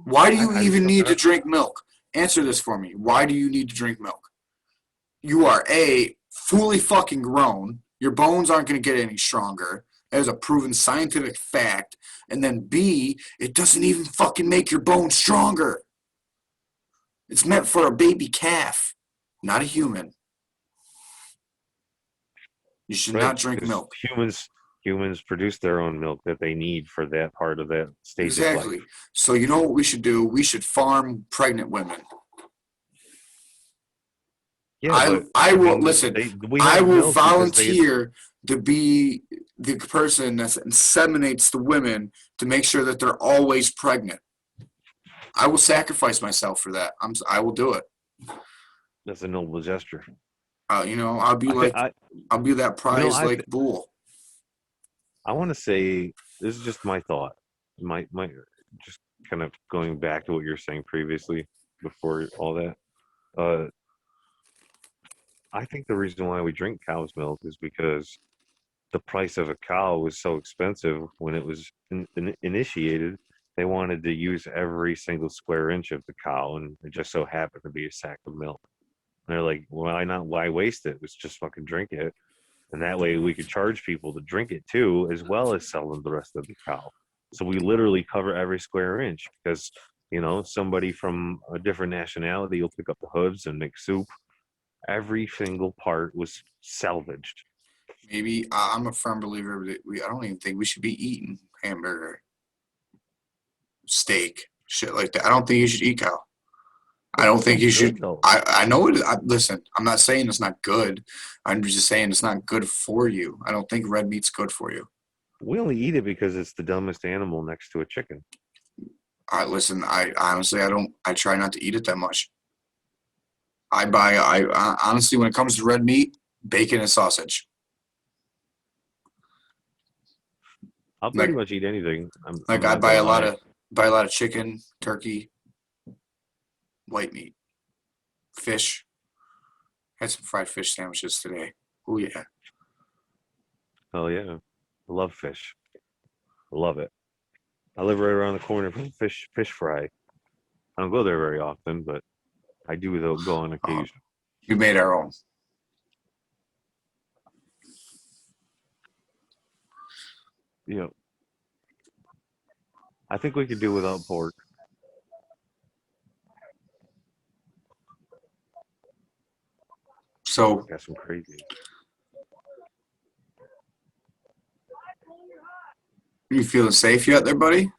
Why do you I just even don't need to know. drink milk? Answer this for me. Why do you need to drink milk? You are A, fully fucking grown. Your bones aren't going to get any stronger. That is a proven scientific fact. And then B, it doesn't even fucking make your bones stronger. It's meant for a baby calf, not a human. You should Right, not drink because milk. humans produce their own milk that they need for that part of that stage of life. Exactly. So you know what we should do? We should farm pregnant women. Yeah, I but I I will mean, listen. we I have will milk because they. volunteer to be the person that inseminates the women to make sure that they're always pregnant. I will sacrifice myself for that. I will do it. That's a noble gesture. You know, I'll be I think like I'll be that prize I like bull. I want to say this is just my thought. My just kind of going back to what you were saying previously before all that. Uh, I think the reason why we drink cow's milk is because the price of a cow was so expensive when it was initiated. They wanted to use every single square inch of the cow, and it just so happened to be a sack of milk. And they're like, why not? Why waste it? Let's just fucking drink it. And that way we could charge people to drink it too, as well as sell them the rest of the cow. So we literally cover every square inch because, somebody from a different nationality will pick up the hooves and make soup. Every single part was salvaged. Maybe I'm a firm believer that I don't even think we should be eating hamburger, steak, shit like that. I don't think you should eat cow. I It's don't so think you good should. though. I know it. Listen, I'm not saying it's not good. I'm just saying it's not good for you. I don't think red meat's good for you. We only eat it because it's the dumbest animal next to a chicken. Listen. I honestly, I don't. I try not to eat it that much. I honestly, when it comes to red meat, bacon and sausage. I'll pretty Like much eat anything. like I'm I not gonna lie. buy a lot of chicken, turkey, white meat, fish. Had some fried fish sandwiches today. Oh yeah. Oh yeah, I love fish. I love it. I live right around the corner from fish fry. I don't go there very often, but I do though go on occasion. We made our own. You know, I think we could do without pork. So Got some crazy. you feeling safe yet there, buddy?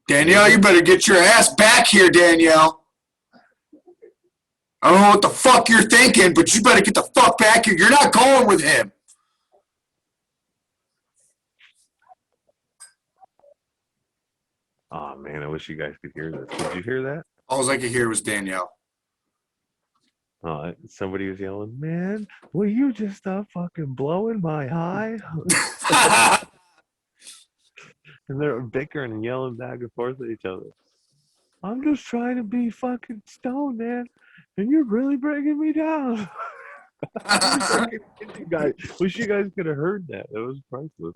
Danielle, you better get your ass back here, Danielle. I don't know what the fuck you're thinking, but you better get the fuck back here. You're not going with him. Oh man, I wish you guys could hear this. Did you hear that? All I could hear was Danielle. Somebody was yelling, "Man, will you just stop fucking blowing my high?" And they're bickering and yelling back and forth at each other. I'm just trying to be fucking stoned, man, and you're really bringing me down. Wish you guys could have heard that. It was priceless.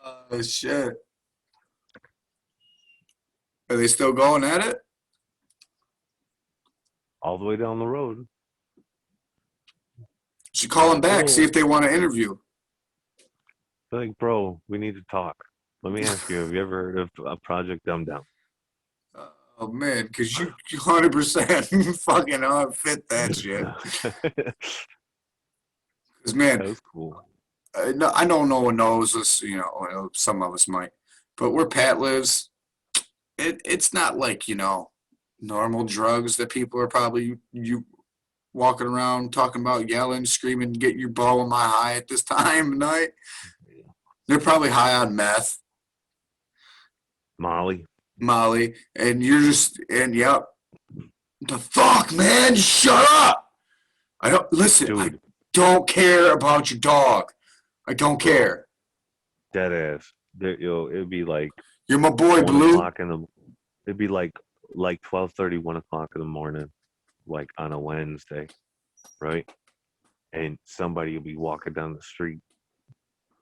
Oh, shit. Are they still going at it? All the way down the road. Should call them back, see if they want to interview. They're like, bro, we need to talk. Let me ask you, have you ever heard of Project Dumb Down? Oh, man, because you 100% fucking fit that shit. Because, man, That was cool. I know no one knows this, you know, some of us might. But where Pat lives, it's not like, you know, normal drugs that people are probably you walking around talking about, yelling, screaming, get your ball in my high at this time of night. They're probably high on meth, Molly. and you're just, and yep. The fuck, man, shut up. I don't, listen, Dude. I don't care about your dog. I don't care. Dead ass. It'd be like You're my boy, 1 Blue. o'clock in the. It'd be like 12:30, 1 o'clock in the morning, like on a Wednesday, right? And somebody will be walking down the street,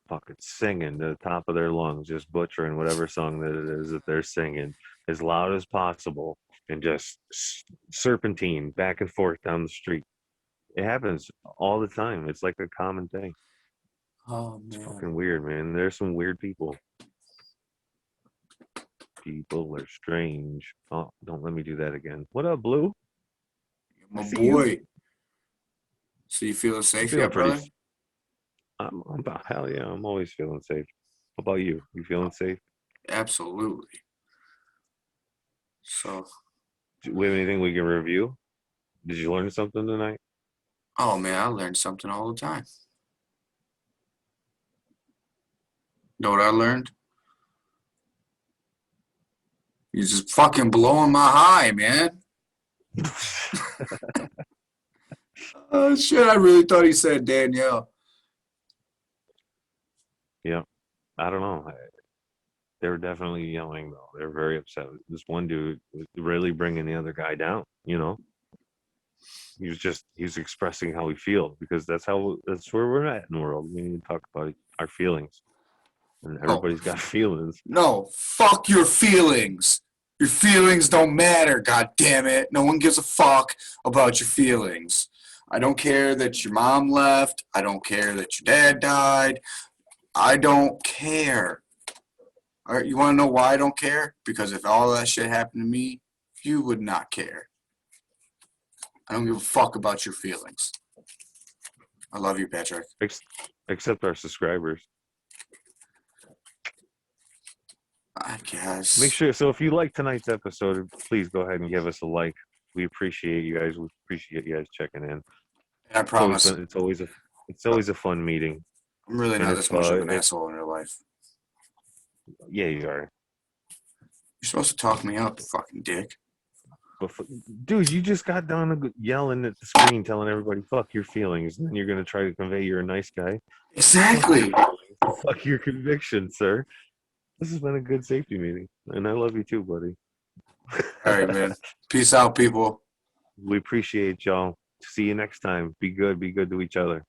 fucking singing to the top of their lungs, just butchering whatever song that it is that they're singing as loud as possible, and just serpentine back and forth down the street. It happens all the time. It's like a common thing. Oh, It's man. fucking weird, man. There's some weird people. People are strange. Oh, don't let me do that again. What up, Blue? You're my See you. boy. So you feeling safe yet, brother? I'm about, hell yeah, I'm always feeling safe. How about you? You feeling safe? Absolutely. So, Do we have anything we can review? Did you learn something tonight? oh, man, I learn something all the time. Know what I learned? You're just fucking blowing my high, man. Oh, shit, I really thought he said Danielle. Yeah, I don't know. They were definitely yelling though. They were very upset. This one dude was really bringing the other guy down. You know, he was expressing how he feels, because that's where we're at in the world. We need to talk about our feelings, and everybody's got feelings. No, fuck your feelings. Your feelings don't matter, god damn it. No one gives a fuck about your feelings. I don't care that your mom left. I don't care that your dad died. I don't care. All right, you want to know why I don't care? Because if all that shit happened to me, you would not care. I don't give a fuck about your feelings. I love you, Patrick. Except our subscribers. I guess. Make sure. So if you like tonight's episode, please go ahead and give us a like. We appreciate you guys. We appreciate you guys checking in. And I promise. It's always a fun meeting. I'm really And not if, this much of an if- asshole in real life. Yeah, you are. You're supposed to talk me up, fucking dick. But dude, you just got done yelling at the screen, telling everybody "fuck your feelings," and then you're gonna try to convey you're a nice guy. Exactly. Fuck your conviction, sir. This has been a good safety meeting, and I love you too, buddy. All right, man. Peace out, people. We appreciate y'all. See you next time. Be good to each other.